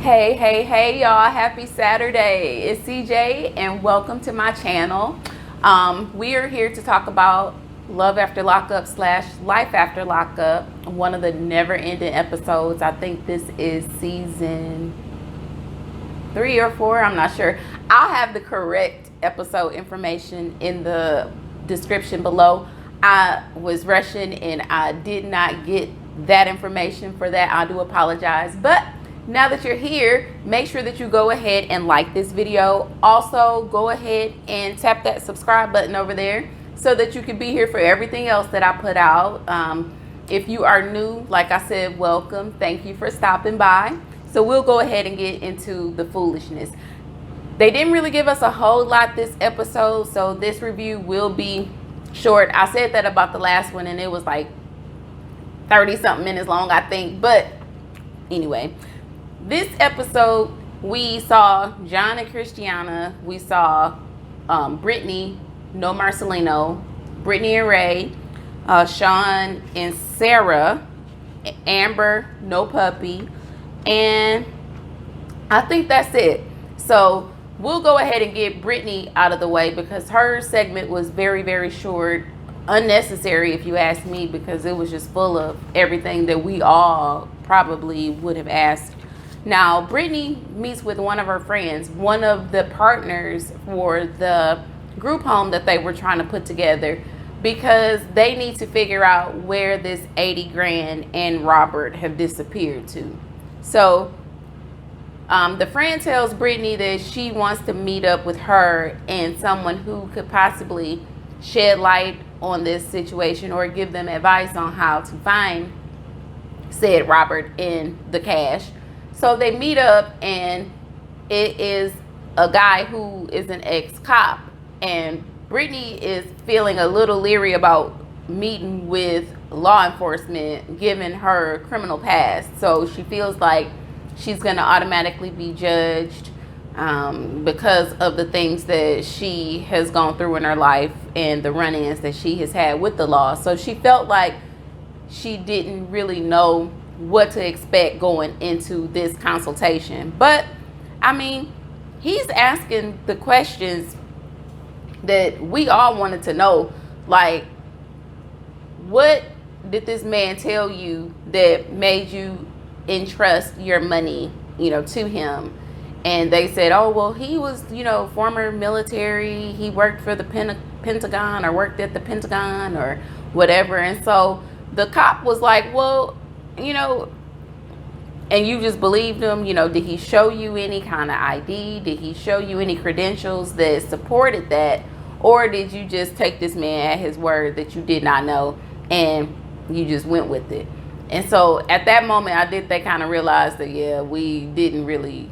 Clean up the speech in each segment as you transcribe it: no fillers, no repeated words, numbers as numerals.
Hey, y'all. Happy Saturday. It's CJ, and welcome to my channel. We are here to talk about Love After Lockup / Life After Lockup, one of the never-ending episodes. I think this is season 3 or 4. I'm not sure. I'll have the correct episode information in the description below. I was rushing and I did not get that information. For that, I do apologize. But now that you're here, make sure that you go ahead and like this video. Also, go ahead and tap that subscribe button over there so that you can be here for everything else that I put out. If you are new, like I said, welcome. Thank you for stopping by. So we'll go ahead and get into the foolishness. They didn't really give us a whole lot this episode, so this review will be short. I said that about the last one, and it was like 30-something minutes long, I think. But anyway, this episode, we saw John and Christiana. We saw Britney, no Marcelino, Britney and Ray, Sean and Sarah, Amber, no puppy, and I think that's it. So we'll go ahead and get Britney out of the way because her segment was very, very short, unnecessary if you ask me, because it was just full of everything that we all probably would have asked. Now, Britney meets with one of her friends, one of the partners for the group home that they were trying to put together, because they need to figure out where this 80 grand and Robert have disappeared to. So the friend tells Britney that she wants to meet up with her and someone who could possibly shed light on this situation or give them advice on how to find said Robert and the cash. So they meet up, and it is a guy who is an ex-cop, and Britney is feeling a little leery about meeting with law enforcement given her criminal past. So she feels like she's going to automatically be judged because of the things that she has gone through in her life and the run-ins that she has had with the law. So she felt like she didn't really know what to expect going into this consultation. But I mean, he's asking the questions that we all wanted to know, like, what did this man tell you that made you entrust your money, to him? And they said, oh, well, he was, former military. He worked for the Pentagon or worked at the Pentagon or whatever. And so the cop was like, well, and you just believed him. Did he show you any kind of ID? Did he show you any credentials that supported that? Or did you just take this man at his word that you did not know and you just went with it? And so at that moment, they kind of realized that, yeah, we didn't really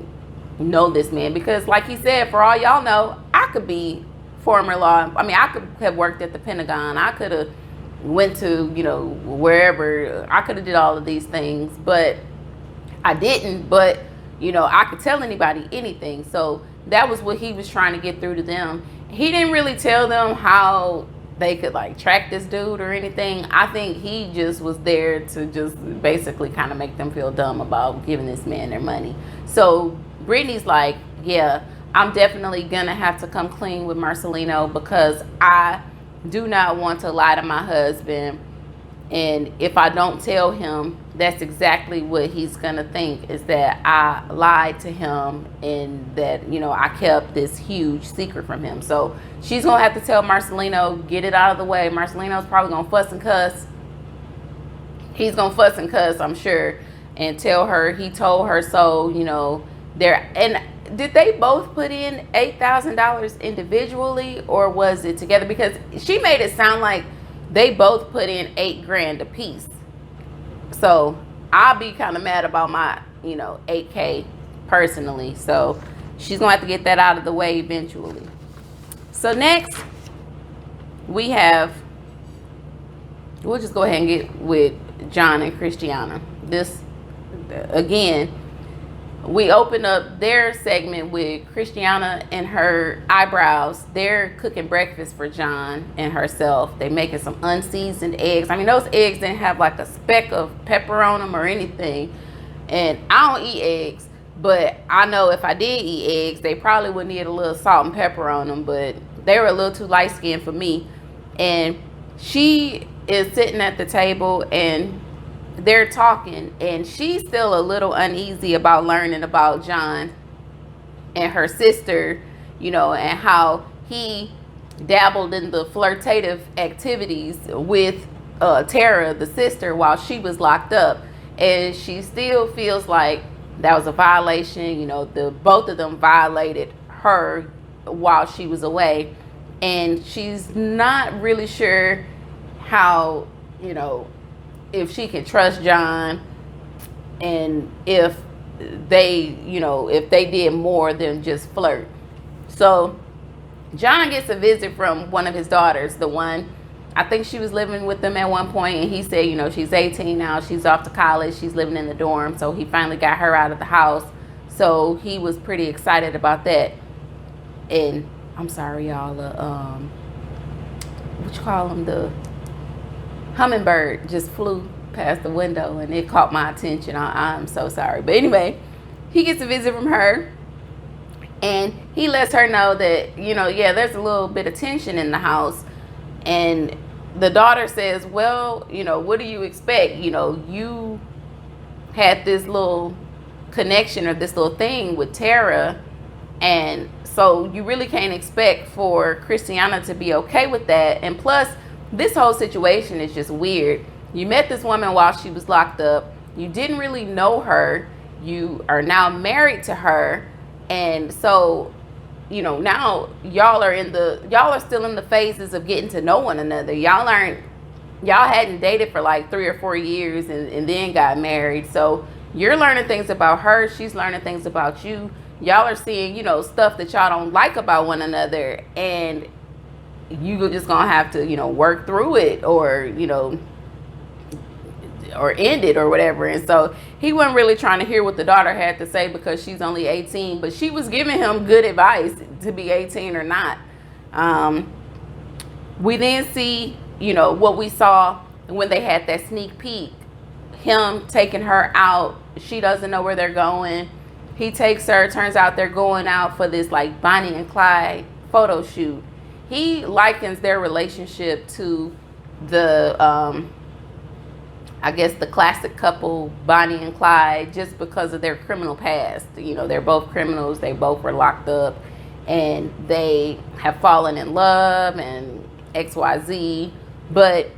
know this man, because like he said, for all y'all know, I could be former law. I mean, I could have worked at the Pentagon. I could have went to, wherever. I could have did all of these things, but I didn't. But, I could tell anybody anything. So that was what he was trying to get through to them. He didn't really tell them how they could track this dude or anything. I think he just was there to just basically kind of make them feel dumb about giving this man their money. So Britney's like, yeah, I'm definitely gonna have to come clean with Marcelino because I do not want to lie to my husband. And if I don't tell him, that's exactly what he's gonna think, is that I lied to him and that, I kept this huge secret from him. So she's gonna have to tell Marcelino, get it out of the way. Marcelino's probably gonna fuss and cuss. He's gonna fuss and cuss, I'm sure, and tell her he told her so, there. And did they both put in $8,000 individually, or was it together? Because she made it sound like they both put in 8 grand a piece. So I'll be kind of mad about my, 8K personally. So she's gonna have to get that out of the way eventually. So next we'll just go ahead and get with John and Christiana. This, again, we open up their segment with Christiana and her eyebrows. They're cooking breakfast for John and herself. They're making some unseasoned eggs. I mean, those eggs didn't have a speck of pepper on them or anything. And I don't eat eggs, But I know if I did eat eggs, they probably would need a little salt and pepper on them, but they were a little too light skinned for me. And she is sitting at the table and they're talking, and she's still a little uneasy about learning about John and her sister, and how he dabbled in the flirtative activities with Tara, the sister, while she was locked up. And she still feels like that was a violation. The both of them violated her while she was away, and she's not really sure how, if she can trust John, and if they did more than just flirt. So John gets a visit from one of his daughters, the one, I think she was living with them at one point, and he said, she's 18 now, she's off to college, she's living in the dorm, so he finally got her out of the house. So he was pretty excited about that. And I'm sorry, y'all, what you call them, the hummingbird just flew past the window and it caught my attention. I'm so sorry. But anyway, he gets a visit from her, and he lets her know that, there's a little bit of tension in the house. And the daughter says, well, what do you expect? You had this little connection or this little thing with Tara, and so you really can't expect for Christiana to be okay with that. And plus, this whole situation is just weird. You met this woman while she was locked up. You didn't really know her. You are now married to her. And so, now y'all are still in the phases of getting to know one another. Y'all hadn't dated for like 3 or 4 years and then got married. So you're learning things about her. She's learning things about you. Y'all are seeing, stuff that y'all don't like about one another. And you just gonna have to, work through it, or, or end it or whatever. And so he wasn't really trying to hear what the daughter had to say because she's only 18, but she was giving him good advice to be 18 or not. We then see, what we saw when they had that sneak peek, him taking her out. She doesn't know where they're going. He takes her, turns out they're going out for this like Bonnie and Clyde photo shoot. He likens their relationship to the, I guess, the classic couple, Bonnie and Clyde, just because of their criminal past. They're both criminals. They both were locked up, and they have fallen in love and XYZ. But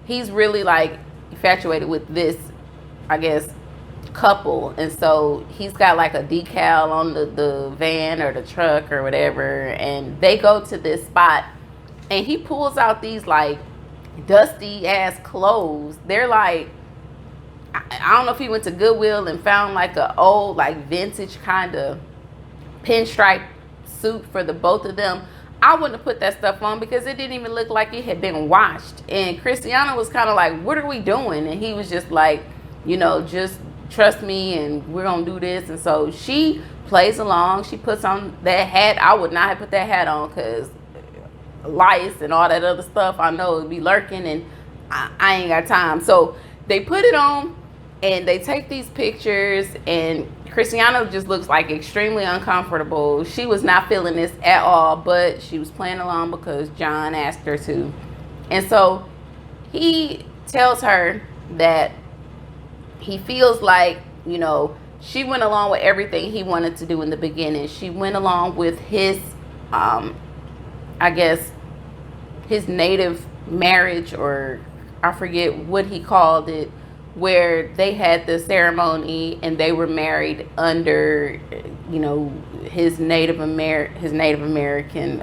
he's really like infatuated with this, I guess, couple. And so he's got like a decal on the van or the truck or whatever, and they go to this spot, and he pulls out these like dusty ass clothes. They're like, I don't know if he went to Goodwill and found like a old like vintage kind of pinstripe suit for the both of them. I wouldn't have put that stuff on because it didn't even look like it had been washed. And Christiana was kind of like, what are we doing? And he was just like, just trust me and we're gonna do this. And so she plays along. She puts on that hat. I would not have put that hat on because lice and all that other stuff, I know it'd be lurking, and I ain't got time. So they put it on and they take these pictures, and Christiana just looks like extremely uncomfortable. She was not feeling this at all, but she was playing along because John asked her to. And so he tells her that he feels like, she went along with everything he wanted to do in the beginning. She went along with his, I guess, his native marriage, or I forget what he called it, where they had the ceremony and they were married under, his Native American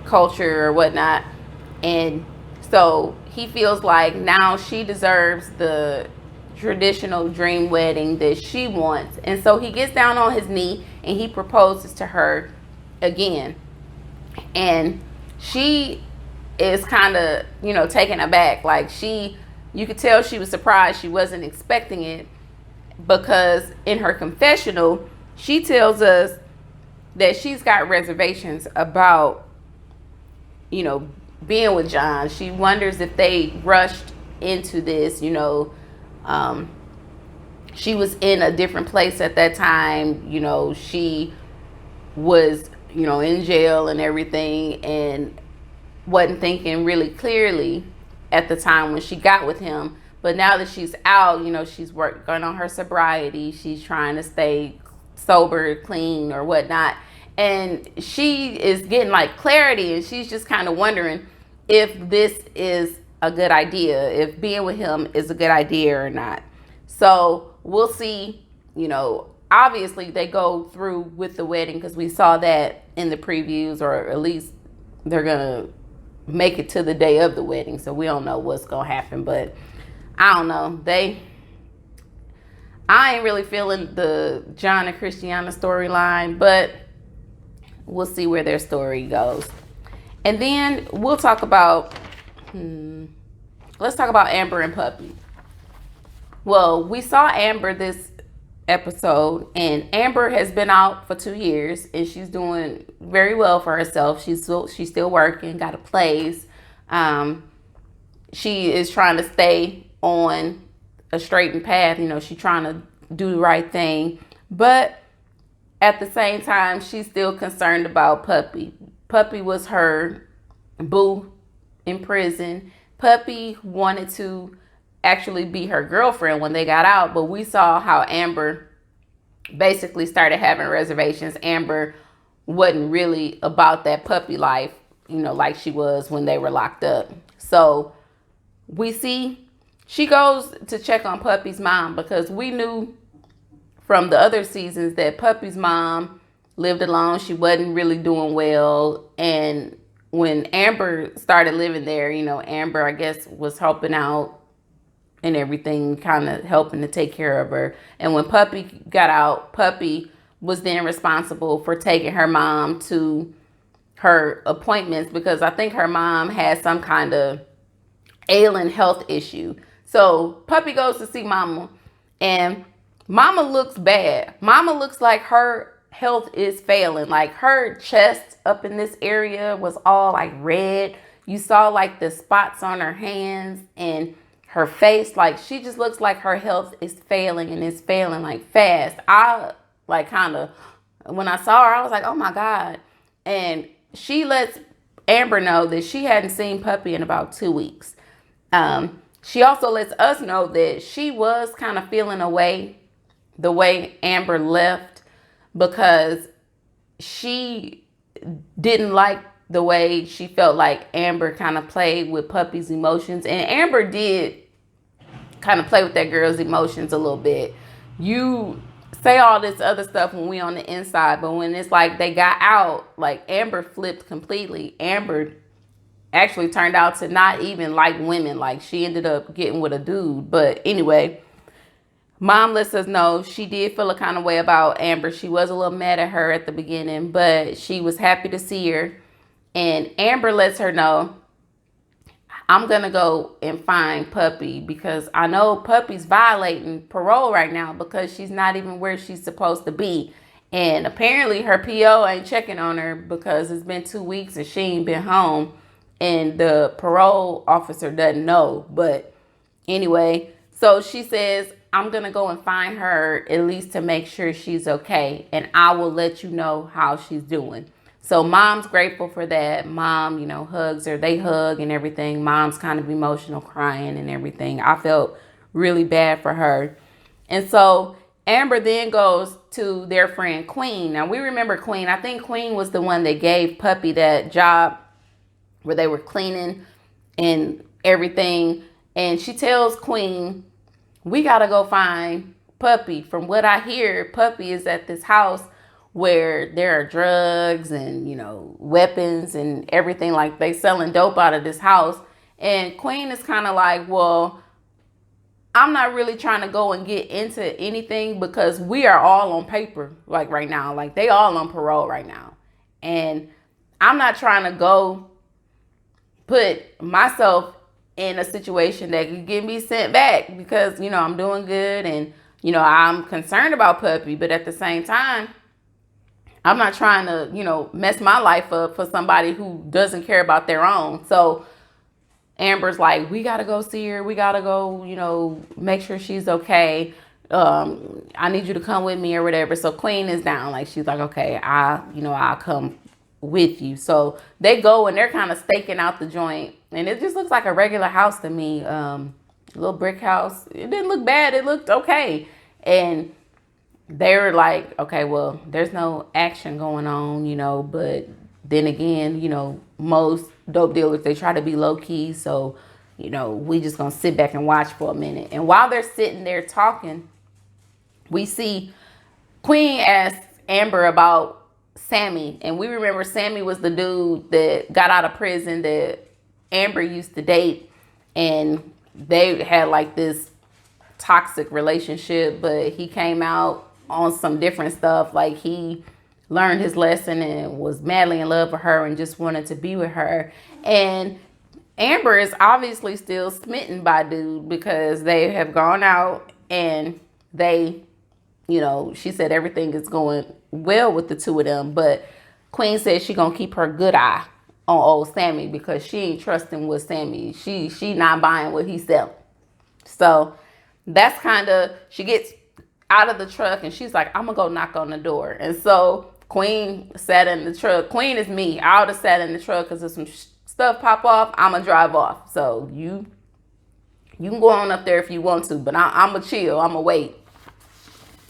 culture or whatnot. And so he feels like now she deserves the traditional dream wedding that she wants. And so he gets down on his knee and he proposes to her again. And she is kind of, taken aback. Like you could tell she was surprised. She wasn't expecting it, because in her confessional, she tells us that she's got reservations about, being with John. She wonders if they rushed into this, she was in a different place at that time. You know, she was, you know, in jail and everything, and wasn't thinking really clearly at the time when she got with him. But now that she's out, you know, she's working on her sobriety. She's trying to stay sober, clean, or whatnot. And she is getting like clarity, and she's just kind of wondering if this is a good idea, if being with him is a good idea or not. So we'll see. You know, obviously they go through with the wedding because we saw that in the previews, or at least they're gonna make it to the day of the wedding. So we don't know what's gonna happen, but I don't know. I ain't really feeling the John and Christiana storyline, but we'll see where their story goes. And then we'll talk about, let's talk about Amber and Puppy. Well, we saw Amber this episode, and Amber has been out for 2 years, and she's doing very well for herself. She's still working, got a place. She is trying to stay on a straightened path. You know, she's trying to do the right thing, but at the same time, she's still concerned about Puppy. Puppy was her boo in prison. Puppy wanted to actually be her girlfriend when they got out, but we saw how Amber basically started having reservations. Amber wasn't really about that puppy life, you know, like she was when they were locked up. So we see she goes to check on Puppy's mom, because we knew from the other seasons that Puppy's mom lived alone. She wasn't really doing well. And when Amber started living there, you know, Amber, I guess, was helping out and everything, kind of helping to take care of her. And when Puppy got out, Puppy was then responsible for taking her mom to her appointments, because I think her mom had some kind of ailing health issue. So Puppy goes to see Mama, and Mama looks bad. Mama looks like her health is failing. Like her chest up in this area was all like red. You saw like the spots on her hands and her face. Like she just looks like her health is failing, and it's failing like fast. I like kind of, when I saw her, I was like, oh my God. And she lets Amber know that she hadn't seen Puppy in about 2 weeks. She also lets us know that she was kind of feeling away the way Amber left, because she didn't like the way she felt like Amber kind of played with Puppy's emotions. And Amber did kind of play with that girl's emotions a little bit. You say all this other stuff when we on the inside, but when it's like they got out, like Amber flipped completely. Amber actually turned out to not even like women. Like she ended up getting with a dude. But anyway, Mom lets us know she did feel a kind of way about Amber. She was a little mad at her at the beginning, but she was happy to see her. And Amber lets her know, I'm going to go and find Puppy, because I know Puppy's violating parole right now because she's not even where she's supposed to be. And apparently her PO ain't checking on her because it's been 2 weeks and she ain't been home. And the parole officer doesn't know. But anyway, so she says, I'm going to go and find her, at least to make sure she's okay. And I will let you know how she's doing. So Mom's grateful for that. Mom, you know, hugs her. They hug and everything. Mom's kind of emotional, crying and everything. I felt really bad for her. And so Amber then goes to their friend Queen. Now, we remember Queen. I think Queen was the one that gave Puppy that job where they were cleaning and everything. And she tells Queen, we got to go find Puppy. From what I hear, Puppy is at this house where there are drugs and, you know, weapons and everything. Like they selling dope out of this house. And Queen is kind of like, well, I'm not really trying to go and get into anything because we are all on paper, like right now. Like they all on parole right now. And I'm not trying to go put myself in a situation that could get me sent back because, you know, I'm doing good and, you know, I'm concerned about Puppy. But at the same time, I'm not trying to, you know, mess my life up for somebody who doesn't care about their own. So Amber's like, we got to go see her. We got to go, you know, make sure she's okay. I need you to come with me or whatever. So Queen is down. Like, she's like, okay, I'll come with you. So they go and they're kind of staking out the joint, and it just looks like a regular house to me. Little brick house. It didn't look bad. It looked okay. And they were like, okay, well, there's no action going on, but then again, most dope dealers, they try to be low key. So, we just gonna sit back and watch for a minute. And while they're sitting there talking, we see Queen asks Amber about Sammy. And we remember Sammy was the dude that got out of prison that Amber used to date. And they had like this toxic relationship, but he came out on some different stuff. Like, he learned his lesson and was madly in love with her and just wanted to be with her. And Amber is obviously still smitten by dude because they have gone out and they, she said everything is going well with the two of them. But Queen said she gonna keep her good eye on old Sammy because she ain't trusting with Sammy. She not buying what he's selling. So that's kind of, she gets out of the truck and she's like, I'm gonna go knock on the door. And so Queen sat in the truck. Queen is me. I would have sat in the truck because if some stuff pop off, I'm gonna drive off. So you can go on up there if you want to, but I'm gonna chill. I'm gonna wait.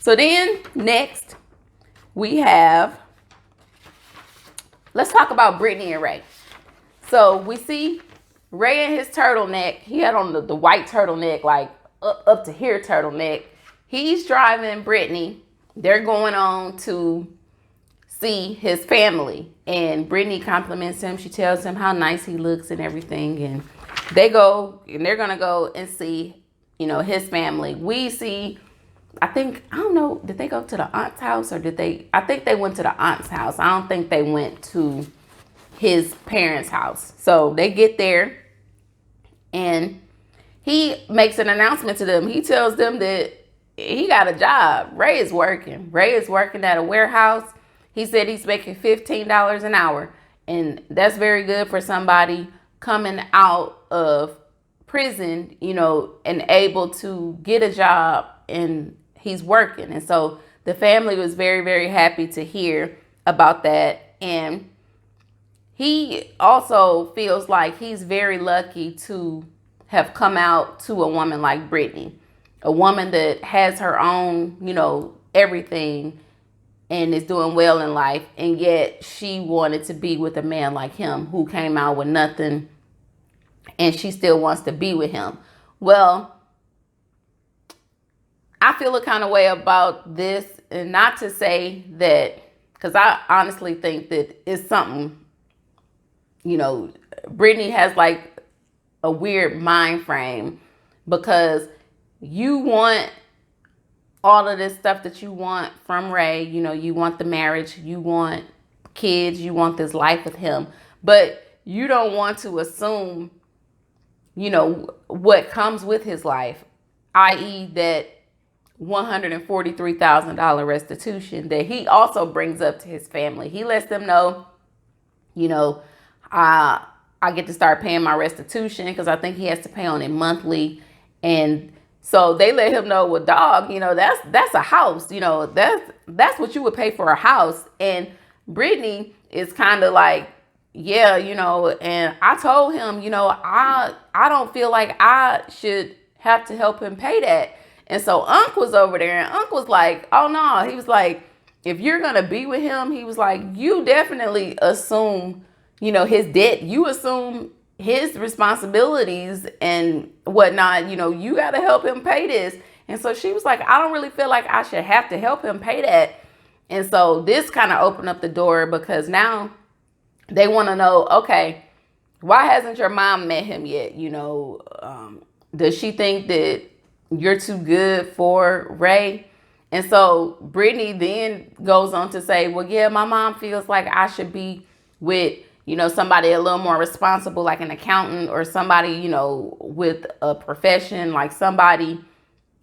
So then next we have, let's talk about Britney and Ray. So we see Ray in his turtleneck. He had on the white turtleneck, like up to here turtleneck. He's driving Britney. They're going on to see his family. And Britney compliments him. She tells him how nice he looks and everything. And they go, and they're going to go and see, his family. We see, I don't know, did they go to the aunt's house or I think they went to the aunt's house. I don't think they went to his parents' house. So they get there and he makes an announcement to them. He tells them that he got a job. Ray is working. Ray is working at a warehouse. He said he's making $15 an hour. And that's very good for somebody coming out of prison, and able to get a job, and he's working. And so the family was very, very happy to hear about that. And he also feels like he's very lucky to have come out to a woman like Britney, a woman that has her own, everything and is doing well in life. And yet she wanted to be with a man like him who came out with nothing, and she still wants to be with him. Well, I feel a kind of way about this, and not to say that, because I honestly think that it's something, Britney has like a weird mind frame, because you want all of this stuff that you want from Ray. You want the marriage, you want kids, you want this life with him, but you don't want to assume, what comes with his life, i.e. that $143,000 restitution that he also brings up to his family. He lets them know, I get to start paying my restitution, because I think he has to pay on it monthly. And so they let him know, well, dog, that's a house, that's what you would pay for a house. And Britney is kind of like, yeah, and I told him, I don't feel like I should have to help him pay that. And so Unc was over there, and Unc was like, oh no, he was like, if you're going to be with him, he was like, you definitely assume, his debt, you assume his responsibilities and whatnot, you got to help him pay this. And so she was like, I don't really feel like I should have to help him pay that. And so this kind of opened up the door, because now they want to know, okay, why hasn't your mom met him yet? Does she think that you're too good for Ray? And so Britney then goes on to say, well, yeah, my mom feels like I should be with, somebody a little more responsible, like an accountant, or somebody, with a profession, like somebody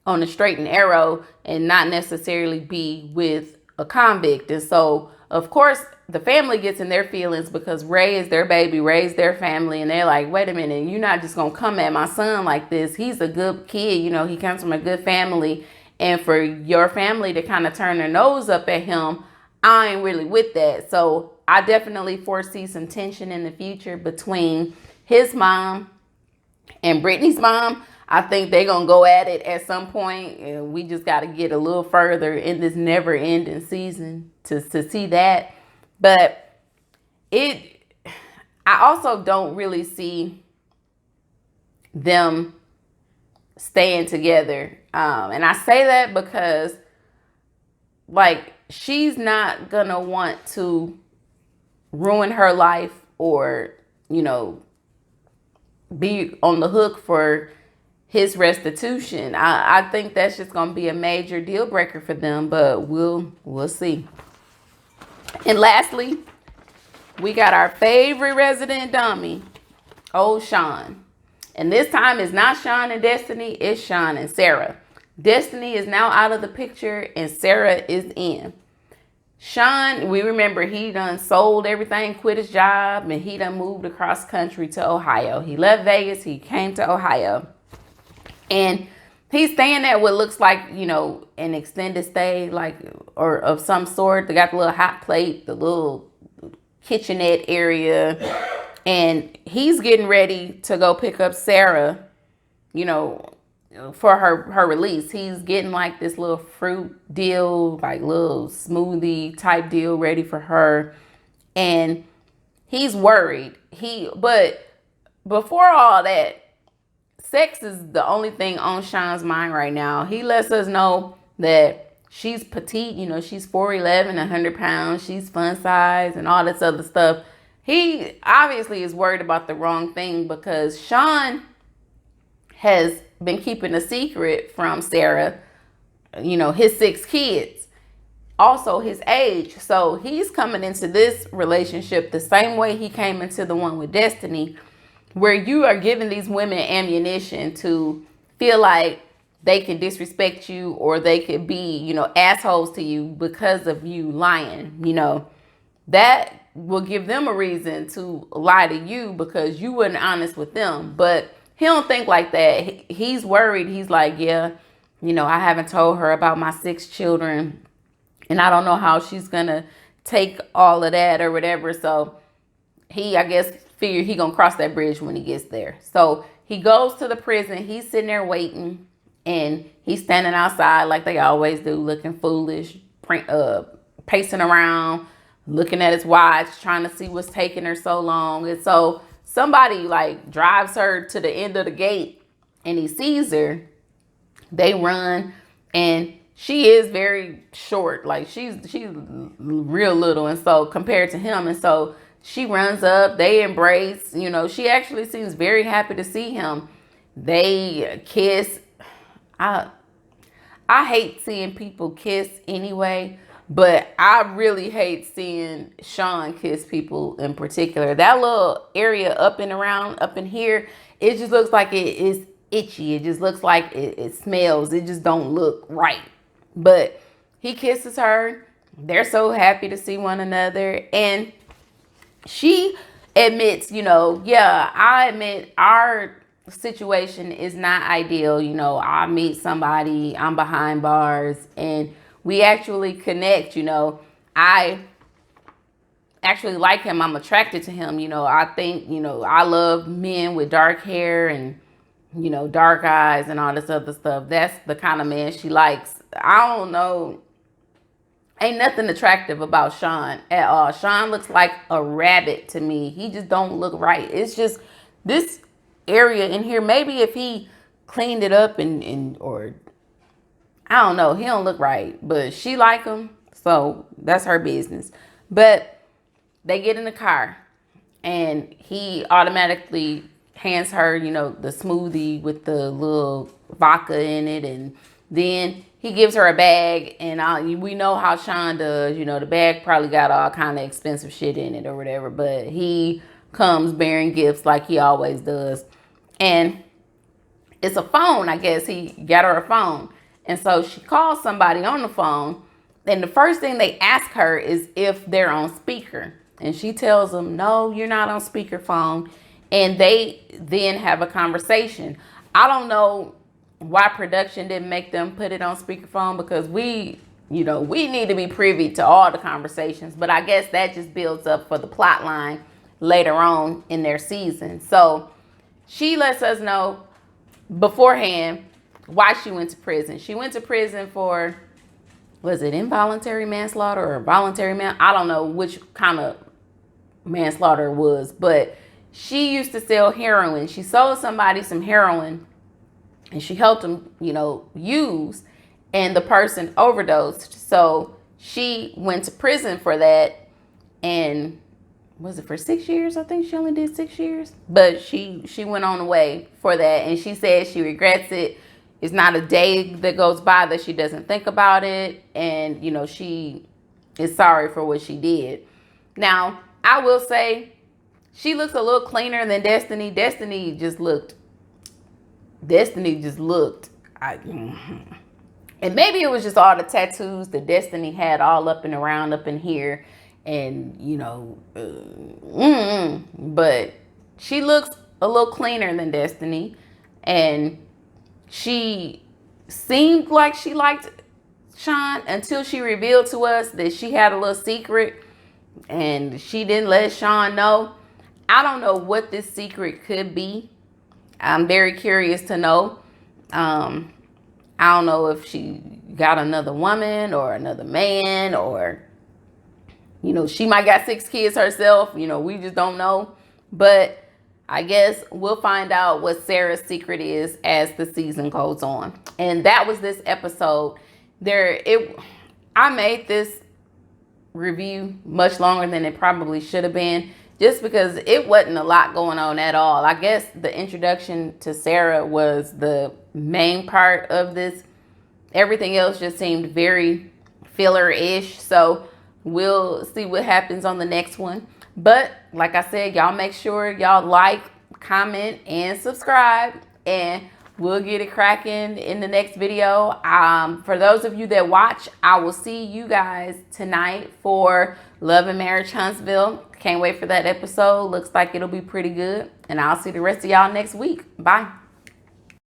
on the straight and narrow, and not necessarily be with a convict. And so, of course, the family gets in their feelings, because Ray is their baby, Ray's their family. And they're like, wait a minute, you're not just going to come at my son like this. He's a good kid. He comes from a good family. And for your family to kind of turn their nose up at him, I ain't really with that. So I definitely foresee some tension in the future between his mom and Britney's mom. I think they're going to go at it at some point. And we just got to get a little further in this never ending season to see that. But I also don't really see them staying together. And I say that because, like, she's not going to want to ruin her life or, you know, be on the hook for his restitution. I think that's just going to be a major deal breaker for them, but we'll see. And lastly, we got our favorite resident dummy, old Sean. And this time it's not Sean and Destiny, it's Sean and Sarah. Destiny is now out of the picture and Sarah is in. Sean, we remember he done sold everything, quit his job, and he done moved across country to Ohio. He left Vegas, he came to Ohio. And he's staying at what looks like, you know, an extended stay, like, or of some sort. They got the little hot plate, the little kitchenette area. And he's getting ready to go pick up Sarah, you know, for her release. He's getting like this little fruit deal, like little smoothie type deal ready for her. And he's worried. But before all that, sex is the only thing on Sean's mind right now. He lets us know that she's petite, you know, she's 4'11", 100 pounds. She's fun size and all this other stuff. He obviously is worried about the wrong thing because Sean has been keeping a secret from Sarah, you know, his 6 kids, also his age. So he's coming into this relationship the same way he came into the one with Destiny, where you are giving these women ammunition to feel like they can disrespect you or they could be, you know, assholes to you because of you lying. You know, that will give them a reason to lie to you because you weren't honest with them. But he don't think like that. He's worried. He's like, yeah, you know, I haven't told her about my 6 children and I don't know how she's going to take all of that or whatever. So he, I guess, figured he going to cross that bridge when he gets there. So he goes to the prison. He's sitting there waiting and he's standing outside like they always do, looking foolish, pacing around, looking at his watch, trying to see what's taking her so long. And so somebody like drives her to the end of the gate and he sees her. They run and she is very short. Like she's real little. And so compared to him. And so she runs up, they embrace, you know, she actually seems very happy to see him. They kiss. I hate seeing people kiss anyway. But I really hate seeing Sean kiss people in particular. That little area up and around, up in here, it just looks like it is itchy. It just looks like it smells. It just don't look right. But he kisses her. They're so happy to see one another. And she admits, you know, yeah, I admit our situation is not ideal. You know, I meet somebody, I'm behind bars, and we actually connect. You know, I actually like him. I'm attracted to him. You know, I think, you know, I love men with dark hair and, you know, dark eyes and all this other stuff. That's the kind of man she likes. I don't know. Ain't nothing attractive about Sean at all. Sean looks like a rabbit to me. He just don't look right. It's just this area in here. Maybe if he cleaned it up or I don't know. He don't look right, but she like him, so that's her business. But they get in the car, and he automatically hands her, you know, the smoothie with the little vodka in it, and then he gives her a bag, and we know how Sean does. You know, the bag probably got all kind of expensive shit in it or whatever, but he comes bearing gifts like he always does. And it's a phone, I guess. He got her a phone. And so she calls somebody on the phone, and the first thing they ask her is if they're on speaker. And she tells them, no, you're not on speakerphone. And they then have a conversation. I don't know why production didn't make them put it on speakerphone, because we need to be privy to all the conversations. But I guess that just builds up for the plot line later on in their season. So she lets us know beforehand why she went to prison. She went to prison for, was it involuntary manslaughter or voluntary I don't know which kind of manslaughter it was, but she used to sell heroin. She sold somebody some heroin and she helped them, use, and the person overdosed. So she went to prison for that. And was it for 6 years? I think she only did 6 years, but she went on away for that. And she said she regrets it. It's not a day that goes by that she doesn't think about it. And, she is sorry for what she did. Now, I will say she looks a little cleaner than Destiny. Destiny just looked. And maybe it was just all the tattoos that Destiny had all up and around up in here. And, but she looks a little cleaner than Destiny. And she seemed like she liked Sean until she revealed to us that she had a little secret and she didn't let Sean know. I don't know what this secret could be. I'm very curious to know. I don't know if she got another woman or another man, or, she might got 6 kids herself. We just don't know. But I guess we'll find out what Sarah's secret is as the season goes on. And that was this episode. I made this review much longer than it probably should have been, just because it wasn't a lot going on at all. I guess the introduction to Sarah was the main part of this. Everything else just seemed very filler-ish. So we'll see what happens on the next one. But like I said, y'all make sure y'all like, comment, and subscribe. And we'll get it cracking in the next video. For those of you that watch, I will see you guys tonight for Love and Marriage Huntsville. Can't wait for that episode. Looks like it'll be pretty good. And I'll see the rest of y'all next week. Bye.